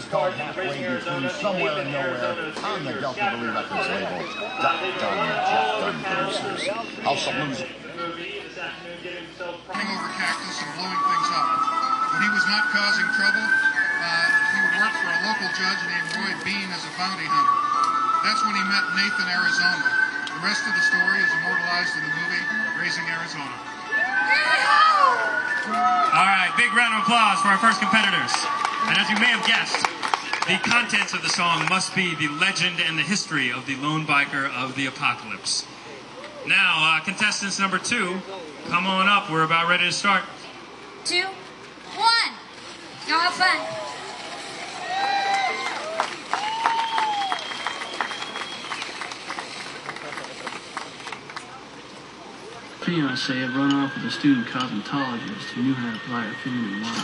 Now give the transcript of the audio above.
called Halfway Between Somewhere and Nowhere on the Delta Blue Records label. Jeff Dunn producers. House of Blues. Running over cactus and blowing things up. When he was not causing trouble, he would work for a local judge named Roy Bean as a bounty hunter. That's when he met Nathan, Arizona. The rest of the story is immortalized in the movie Raising Arizona. All right, big round of applause for our first competitors. And as you may have guessed, the contents of the song must be the legend and the history of the lone biker of the apocalypse. Now, contestants number 2, come on up. We're about ready to start. 2, 1. Y'all have fun. Fiancé had run off with a student cosmetologist who knew how to apply her feminine water.